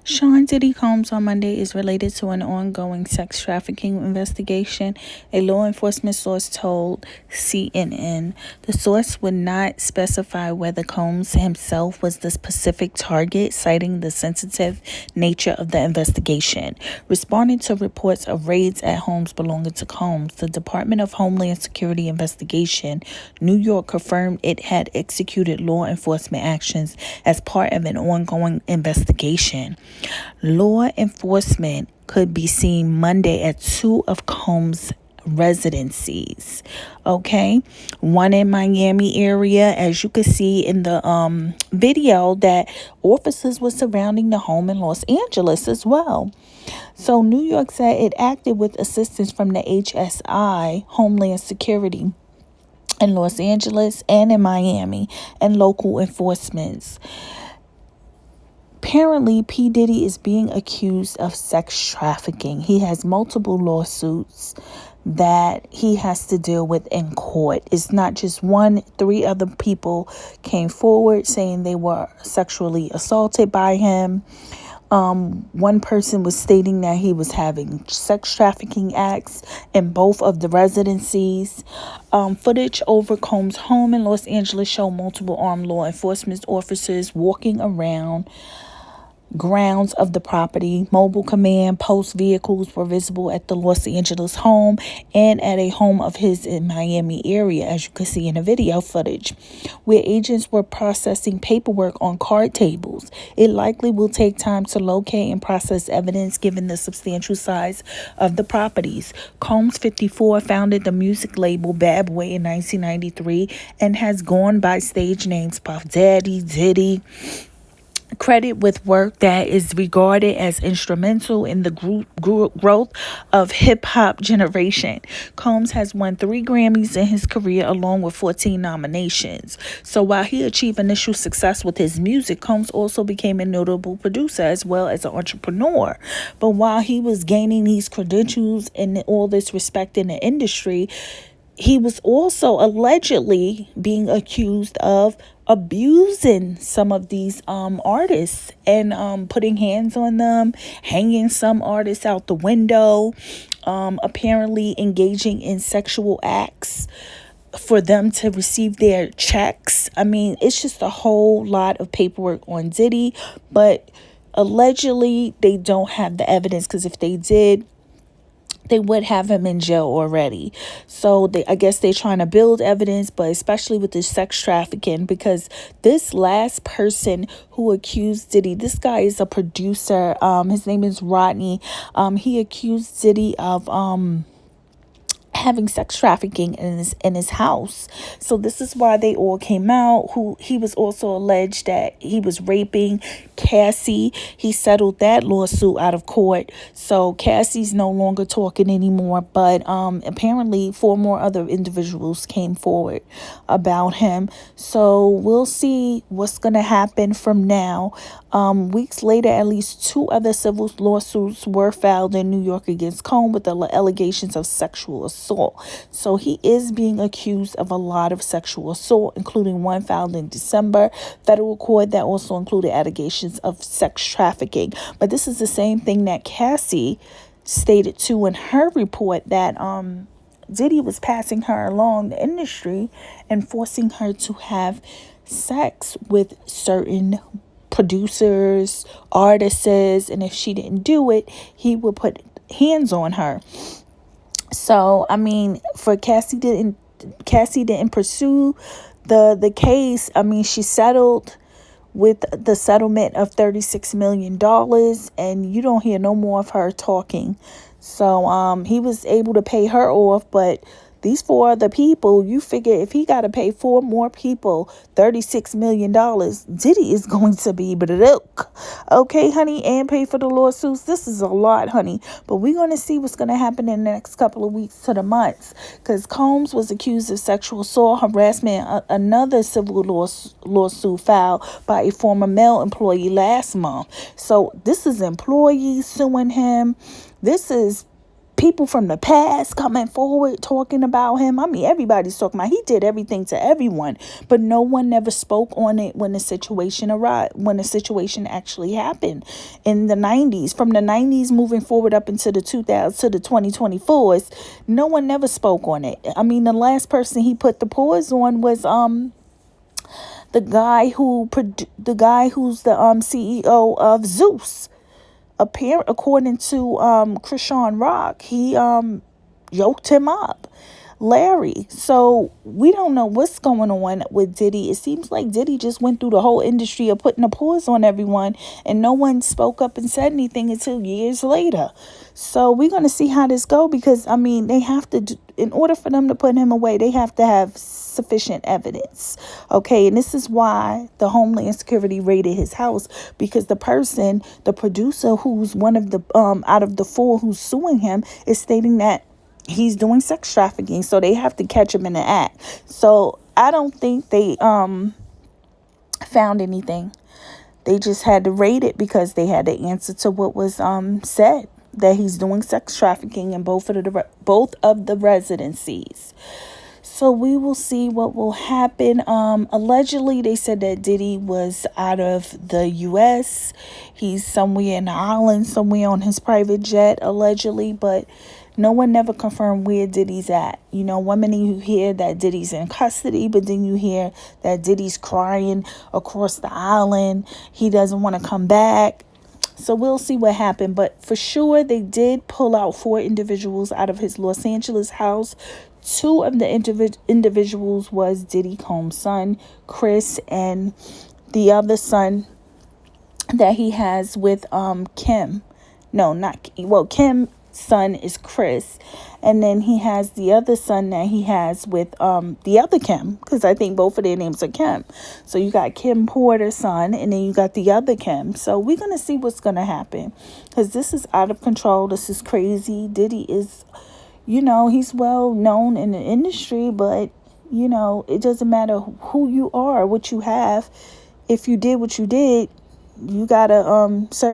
Sean Diddy Combs on Monday is related to an ongoing sex trafficking investigation, a law enforcement source told CNN. The source would not specify whether Combs himself was the specific target, citing the sensitive nature of the investigation. Responding to reports of raids at homes belonging to Combs, the Department of Homeland Security investigation, New York, confirmed it had executed law enforcement actions as part of an ongoing investigation. Law enforcement could be seen Monday at two of Combs' residencies. Okay, one in Miami area, as you could see in the video, that officers were surrounding the home in Los Angeles as well. So New York said it acted with assistance from the HSI, Homeland Security, in Los Angeles and in Miami, and local enforcements. Apparently, PDiddy is being accused of sex trafficking. He has multiple lawsuits that he has to deal with in court. It's not just one. 3 other people came forward saying they were sexually assaulted by him. One person was stating that he was having sex trafficking acts in both of the residencies. Footage over Combs' home in Los Angeles showed multiple armed law enforcement officers walking around grounds of the property. Mobile command post vehicles were visible at the Los Angeles home and at a home of his in Miami area, as you can see in the video footage, where agents were processing paperwork on card tables. It likely will take time to locate and process evidence given the substantial size of the properties. Combs, 54, founded the music label Bad Boy in 1993 and has gone by stage names Puff Daddy, Diddy, credit with work that is regarded as instrumental in the growth of hip-hop generation. Combs has won 3 Grammys in his career along with 14 nominations. So while he achieved initial success with his music, Combs also became a notable producer as well as an entrepreneur. But while he was gaining these credentials and all this respect in the industry, he was also allegedly being accused of abusing some of these artists and putting hands on them, hanging some artists out the window, apparently engaging in sexual acts for them to receive their checks. I mean, it's just a whole lot of paperwork on Diddy, but allegedly they don't have the evidence, because if they did, they would have him in jail already. So I guess they're trying to build evidence, but especially with this sex trafficking, because this last person who accused Diddy, this guy is a producer. His name is Rodney. He accused Diddy of having sex trafficking in his house. So this is why they all came out. He was also alleged that he was raping Cassie. He settled that lawsuit out of court, so Cassie's no longer talking anymore. But apparently 4 more other individuals came forward about him. So we'll see what's gonna happen from now. Weeks later, at least 2 other civil lawsuits were filed in New York against Combs with the allegations of sexual assault. So he is being accused of a lot of sexual assault, including one filed in December, federal court, that also included allegations of sex trafficking. But this is the same thing that Cassie stated too in her report, that Diddy was passing her along the industry and forcing her to have sex with certain producers, artists, and if she didn't do it, he would put hands on her. So I mean, for Cassie didn't pursue the case. I mean, she settled with the settlement of $36 million, and you don't hear no more of her talking. So he was able to pay her off, but these 4 other people, you figure if he got to pay 4 more people $36 million, Diddy is going to be broke. Okay, honey, and pay for the lawsuits. This is a lot, honey. But we're going to see what's going to happen in the next couple of weeks to the months, because Combs was accused of sexual assault, harassment, another civil lawsuit filed by a former male employee last month. So this is employees suing him. This is people from the past coming forward talking about him. I mean, everybody's talking about he did everything to everyone, but no one never spoke on it when the situation arrived, when the situation actually happened in the 90s. From the 90s moving forward up into the 2000s to the 2024s, no one never spoke on it. I mean, the last person he put the pause on was the guy who's the CEO of Zeus. According to Krishan Rock, he yoked him up, Larry. So we don't know what's going on with Diddy. It seems like Diddy just went through the whole industry of putting a pause on everyone, and no one spoke up and said anything until years later. So we're going to see how this go, because I mean, they have to in order for them to put him away, they have to have sufficient evidence. Okay, and this is why the Homeland Security raided his house, because the producer, who's one of the out of the four who's suing him, is stating that he's doing sex trafficking. So they have to catch him in the act. So I don't think they found anything. They just had to raid it because they had to answer to what was said, that he's doing sex trafficking in both of the residencies. So we will see what will happen. Allegedly, they said that Diddy was out of the U.S. He's somewhere in the island, somewhere on his private jet, allegedly, but no one never confirmed where Diddy's at. You know, one minute you hear that Diddy's in custody, but then you hear that Diddy's crying across the island. He doesn't want to come back. So we'll see what happened. But for sure, they did pull out 4 individuals out of his Los Angeles house. 2 of the individuals was Diddy Combs' son, Chris, and the other son that he has with Kim. No, not well, Kim's son is Chris, and then he has the other son that he has with the other Kim, because I think both of their names are Kim. So you got Kim Porter's son, and then you got the other Kim. So we're gonna see what's gonna happen, because this is out of control. This is crazy. Diddy is, you know, he's well known in the industry, but you know, it doesn't matter who you are, what you have. If you did what you did, you gotta serve